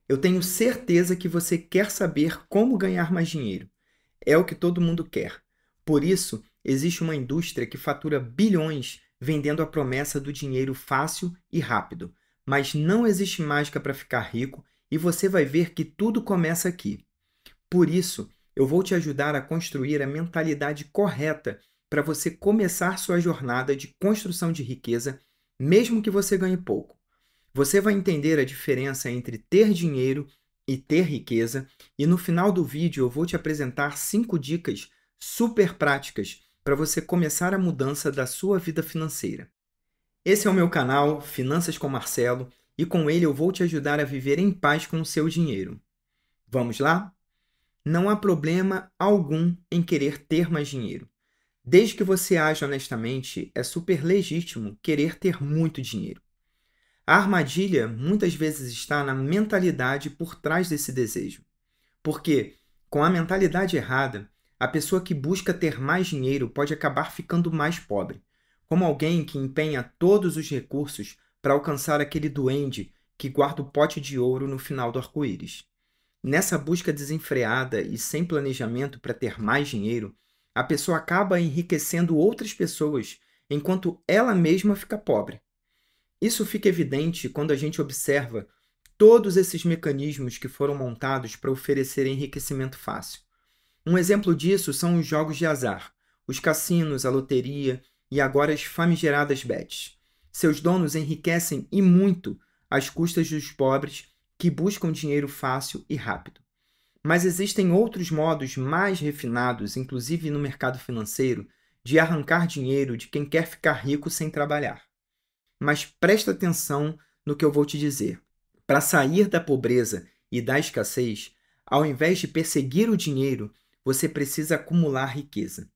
Eu tenho certeza que você quer saber como ganhar mais dinheiro. É o que todo mundo quer. Por isso, existe uma indústria que fatura bilhões vendendo a promessa do dinheiro fácil e rápido. Mas não existe mágica para ficar rico e você vai ver que tudo começa aqui. Por isso, eu vou te ajudar a construir a mentalidade correta para você começar sua jornada de construção de riqueza, mesmo que você ganhe pouco. Você vai entender a diferença entre ter dinheiro e ter riqueza, e no final do vídeo eu vou te apresentar 5 dicas super práticas para você começar a mudança da sua vida financeira. Esse é o meu canal Finanças com Marcelo e com ele eu vou te ajudar a viver em paz com o seu dinheiro. Vamos lá? Não há problema algum em querer ter mais dinheiro. Desde que você age honestamente, é super legítimo querer ter muito dinheiro. A armadilha muitas vezes está na mentalidade por trás desse desejo. Porque, com a mentalidade errada, a pessoa que busca ter mais dinheiro pode acabar ficando mais pobre, como alguém que empenha todos os recursos para alcançar aquele duende que guarda o pote de ouro no final do arco-íris. Nessa busca desenfreada e sem planejamento para ter mais dinheiro, a pessoa acaba enriquecendo outras pessoas enquanto ela mesma fica pobre. Isso fica evidente quando a gente observa todos esses mecanismos que foram montados para oferecer enriquecimento fácil. Um exemplo disso são os jogos de azar, os cassinos, a loteria e agora as famigeradas bets. Seus donos enriquecem e muito às custas dos pobres que buscam dinheiro fácil e rápido. Mas existem outros modos mais refinados, inclusive no mercado financeiro, de arrancar dinheiro de quem quer ficar rico sem trabalhar. Mas presta atenção no que eu vou te dizer. Para sair da pobreza e da escassez, ao invés de perseguir o dinheiro, você precisa acumular riqueza.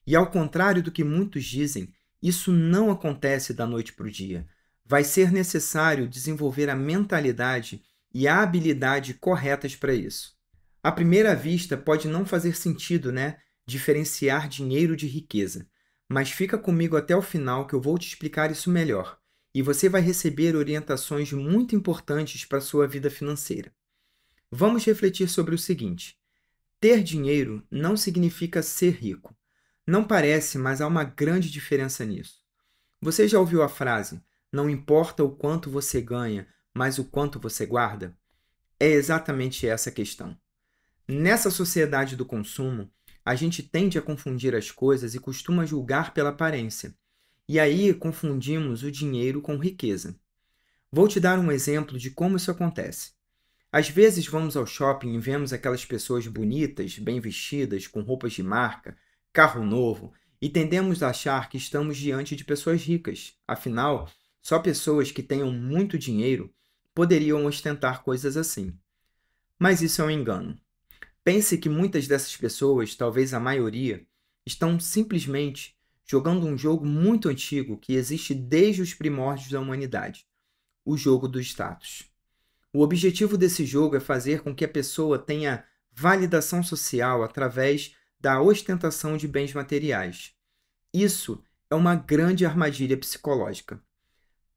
E ao contrário do que muitos dizem, isso não acontece da noite para o dia. Vai ser necessário desenvolver a mentalidade e a habilidade corretas para isso. À primeira vista, pode não fazer sentido, né? Diferenciar dinheiro de riqueza. Mas fica comigo até o final que eu vou te explicar isso melhor. E você vai receber orientações muito importantes para a sua vida financeira. Vamos refletir sobre o seguinte: ter dinheiro não significa ser rico. Não parece, mas há uma grande diferença nisso. Você já ouviu a frase: não importa o quanto você ganha, mas o quanto você guarda? É exatamente essa a questão. Nessa sociedade do consumo, a gente tende a confundir as coisas e costuma julgar pela aparência. E aí confundimos o dinheiro com riqueza. Vou te dar um exemplo de como isso acontece. Às vezes vamos ao shopping e vemos aquelas pessoas bonitas, bem vestidas, com roupas de marca, carro novo, e tendemos a achar que estamos diante de pessoas ricas. Afinal, só pessoas que tenham muito dinheiro poderiam ostentar coisas assim. Mas isso é um engano. Pense que muitas dessas pessoas, talvez a maioria, estão simplesmente jogando um jogo muito antigo que existe desde os primórdios da humanidade, o jogo do status. O objetivo desse jogo é fazer com que a pessoa tenha validação social através da ostentação de bens materiais. Isso é uma grande armadilha psicológica.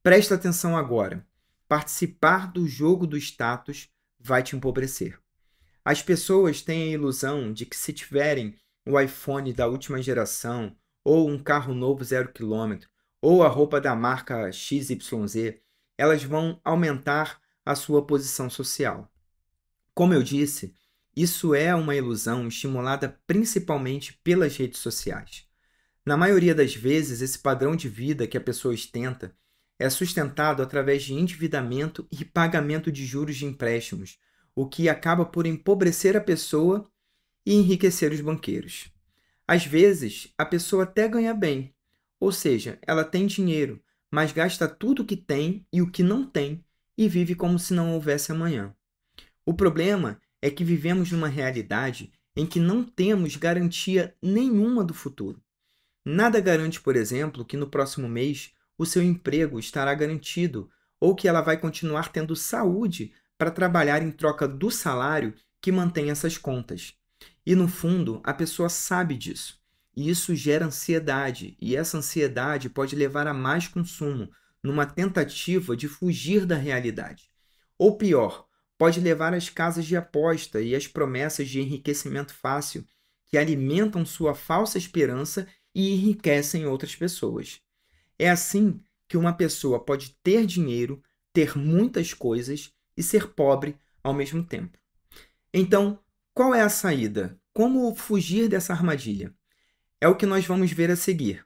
Presta atenção agora. Participar do jogo do status vai te empobrecer. As pessoas têm a ilusão de que se tiverem o iPhone da última geração, ou um carro novo 0 km, ou a roupa da marca XYZ, elas vão aumentar a sua posição social. Como eu disse, isso é uma ilusão estimulada principalmente pelas redes sociais. Na maioria das vezes, esse padrão de vida que a pessoa ostenta é sustentado através de endividamento e pagamento de juros de empréstimos, o que acaba por empobrecer a pessoa e enriquecer os banqueiros. Às vezes, a pessoa até ganha bem, ou seja, ela tem dinheiro, mas gasta tudo o que tem e o que não tem e vive como se não houvesse amanhã. O problema é que vivemos numa realidade em que não temos garantia nenhuma do futuro. Nada garante, por exemplo, que no próximo mês o seu emprego estará garantido ou que ela vai continuar tendo saúde para trabalhar em troca do salário que mantém essas contas. E no fundo, a pessoa sabe disso. E isso gera ansiedade, e essa ansiedade pode levar a mais consumo, numa tentativa de fugir da realidade. Ou pior, pode levar às casas de aposta e às promessas de enriquecimento fácil, que alimentam sua falsa esperança e enriquecem outras pessoas. É assim que uma pessoa pode ter dinheiro, ter muitas coisas e ser pobre ao mesmo tempo. Então, qual é a saída? Como fugir dessa armadilha? É o que nós vamos ver a seguir.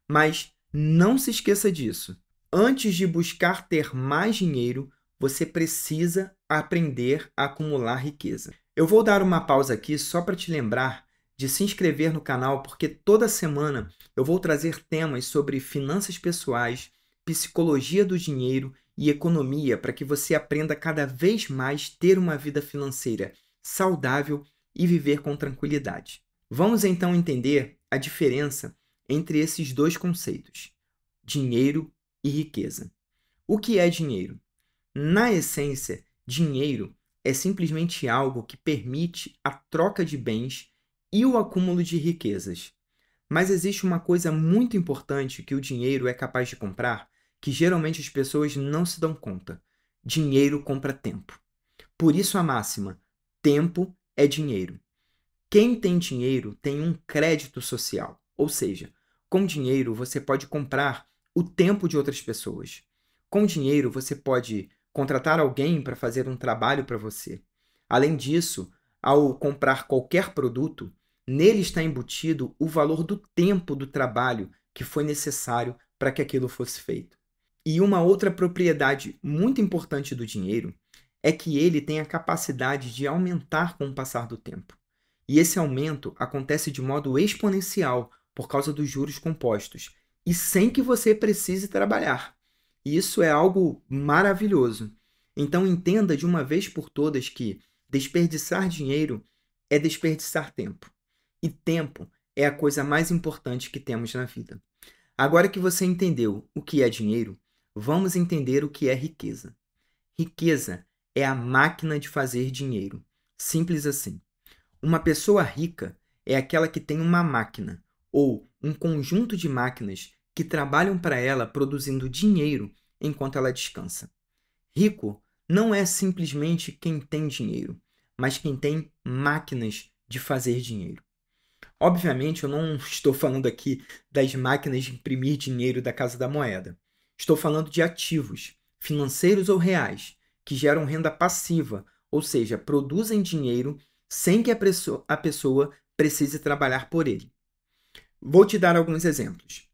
Mas não se esqueça disso. Antes de buscar ter mais dinheiro, você precisa aprender a acumular riqueza. Eu vou dar uma pausa aqui só para te lembrar de se inscrever no canal, porque toda semana eu vou trazer temas sobre finanças pessoais, psicologia do dinheiro e economia para que você aprenda cada vez mais ter uma vida financeira saudável e viver com tranquilidade. Vamos então entender a diferença entre esses dois conceitos, dinheiro e riqueza. O que é dinheiro? Na essência, dinheiro é simplesmente algo que permite a troca de bens e o acúmulo de riquezas. Mas existe uma coisa muito importante que o dinheiro é capaz de comprar, que geralmente as pessoas não se dão conta. Dinheiro compra tempo. Por isso a máxima: tempo é dinheiro. Quem tem dinheiro tem um crédito social, ou seja, com dinheiro você pode comprar o tempo de outras pessoas. Com dinheiro você pode contratar alguém para fazer um trabalho para você. Além disso, ao comprar qualquer produto, nele está embutido o valor do tempo do trabalho que foi necessário para que aquilo fosse feito. E uma outra propriedade muito importante do dinheiro é que ele tem a capacidade de aumentar com o passar do tempo. E esse aumento acontece de modo exponencial por causa dos juros compostos e sem que você precise trabalhar. Isso é algo maravilhoso. Então entenda de uma vez por todas que desperdiçar dinheiro é desperdiçar tempo. E tempo é a coisa mais importante que temos na vida. Agora que você entendeu o que é dinheiro, vamos entender o que é riqueza. Riqueza é a máquina de fazer dinheiro. Simples assim. Uma pessoa rica é aquela que tem uma máquina ou um conjunto de máquinas que trabalham para ela produzindo dinheiro enquanto ela descansa. Rico não é simplesmente quem tem dinheiro, mas quem tem máquinas de fazer dinheiro. Obviamente, eu não estou falando aqui das máquinas de imprimir dinheiro da Casa da Moeda. Estou falando de ativos, financeiros ou reais, que geram renda passiva, ou seja, produzem dinheiro sem que a pessoa precise trabalhar por ele. Vou te dar alguns exemplos.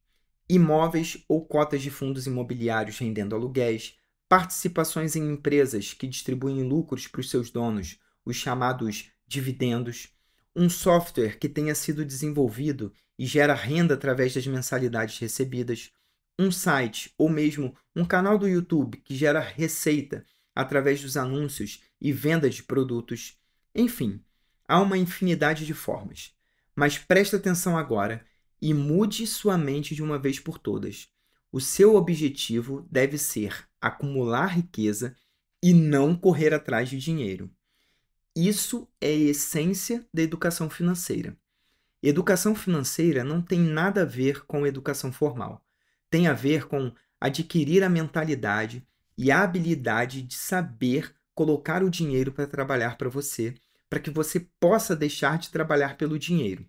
Imóveis ou cotas de fundos imobiliários rendendo aluguéis, participações em empresas que distribuem lucros para os seus donos, os chamados dividendos, um software que tenha sido desenvolvido e gera renda através das mensalidades recebidas, um site ou mesmo um canal do YouTube que gera receita através dos anúncios e venda de produtos. Enfim, há uma infinidade de formas. Mas preste atenção agora e mude sua mente de uma vez por todas. O seu objetivo deve ser acumular riqueza e não correr atrás de dinheiro. Isso é a essência da educação financeira. Educação financeira não tem nada a ver com educação formal. Tem a ver com adquirir a mentalidade e a habilidade de saber colocar o dinheiro para trabalhar para você, para que você possa deixar de trabalhar pelo dinheiro.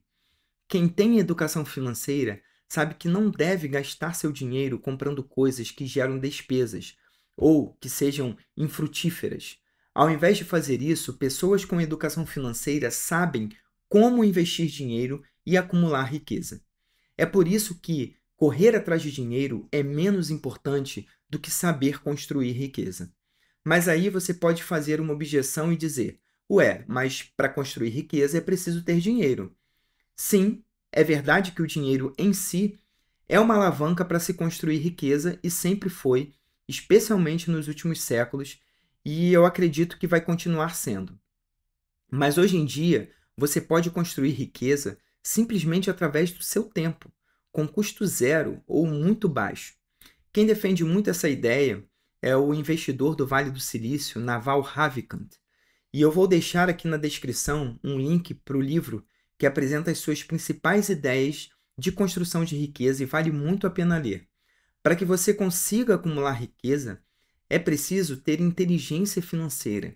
Quem tem educação financeira sabe que não deve gastar seu dinheiro comprando coisas que geram despesas ou que sejam infrutíferas. Ao invés de fazer isso, pessoas com educação financeira sabem como investir dinheiro e acumular riqueza. É por isso que correr atrás de dinheiro é menos importante do que saber construir riqueza. Mas aí você pode fazer uma objeção e dizer: ué, mas para construir riqueza é preciso ter dinheiro. Sim, é verdade que o dinheiro em si é uma alavanca para se construir riqueza e sempre foi, especialmente nos últimos séculos, e eu acredito que vai continuar sendo. Mas hoje em dia, você pode construir riqueza simplesmente através do seu tempo, com custo zero ou muito baixo. Quem defende muito essa ideia é o investidor do Vale do Silício, Naval Ravikant. E eu vou deixar aqui na descrição um link para o livro que apresenta as suas principais ideias de construção de riqueza e vale muito a pena ler. Para que você consiga acumular riqueza, é preciso ter inteligência financeira.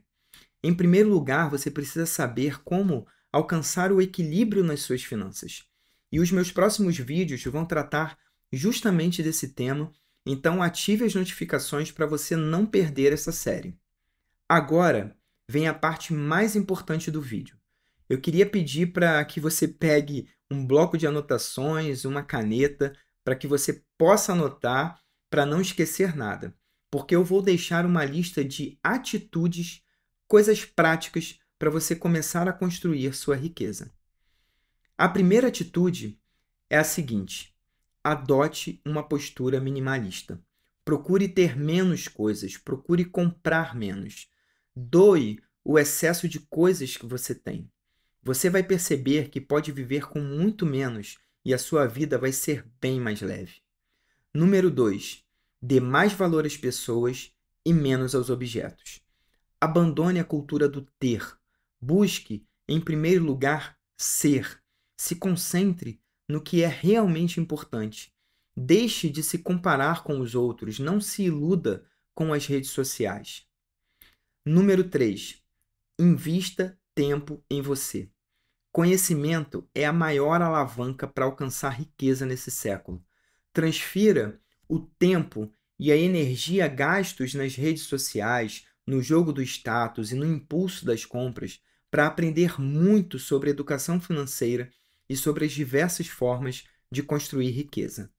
Em primeiro lugar, você precisa saber como alcançar o equilíbrio nas suas finanças. E os meus próximos vídeos vão tratar justamente desse tema, então ative as notificações para você não perder essa série. Agora vem a parte mais importante do vídeo. Eu queria pedir para que você pegue um bloco de anotações, uma caneta, para que você possa anotar, para não esquecer nada, porque eu vou deixar uma lista de atitudes, coisas práticas para você começar a construir sua riqueza. A primeira atitude é a seguinte: adote uma postura minimalista. Procure ter menos coisas, procure comprar menos. Doe o excesso de coisas que você tem. Você vai perceber que pode viver com muito menos e a sua vida vai ser bem mais leve. Número 2. Dê mais valor às pessoas e menos aos objetos. Abandone a cultura do ter. Busque, em primeiro lugar, ser. Se concentre no que é realmente importante. Deixe de se comparar com os outros. Não se iluda com as redes sociais. Número 3. Invista tempo em você. Conhecimento é a maior alavanca para alcançar riqueza nesse século. Transfira o tempo e a energia gastos nas redes sociais, no jogo do status e no impulso das compras para aprender muito sobre educação financeira e sobre as diversas formas de construir riqueza.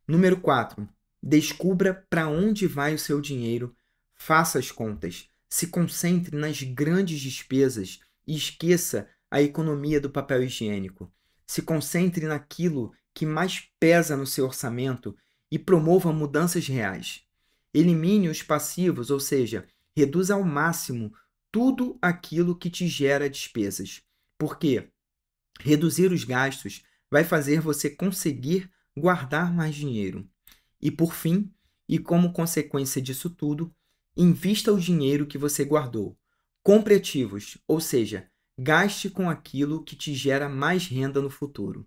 Número 4. Descubra para onde vai o seu dinheiro, faça as contas, se concentre nas grandes despesas e esqueça a economia do papel higiênico. Se concentre naquilo que mais pesa no seu orçamento e promova mudanças reais. Elimine os passivos, ou seja, reduza ao máximo tudo aquilo que te gera despesas. Porque reduzir os gastos vai fazer você conseguir guardar mais dinheiro. E por fim, e como consequência disso tudo, invista o dinheiro que você guardou. Compre ativos, ou seja, gaste com aquilo que te gera mais renda no futuro.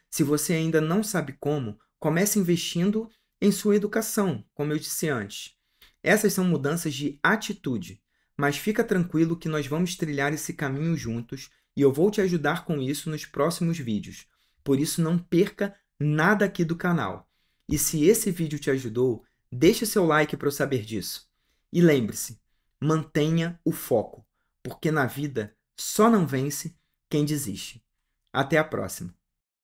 Se você ainda não sabe como, comece investindo em sua educação, como eu disse antes. Essas são mudanças de atitude, mas fica tranquilo que nós vamos trilhar esse caminho juntos e eu vou te ajudar com isso nos próximos vídeos. Por isso não perca nada aqui do canal. E se esse vídeo te ajudou, deixe seu like para eu saber disso. E lembre-se, mantenha o foco, porque na vida só não vence quem desiste. Até a próxima!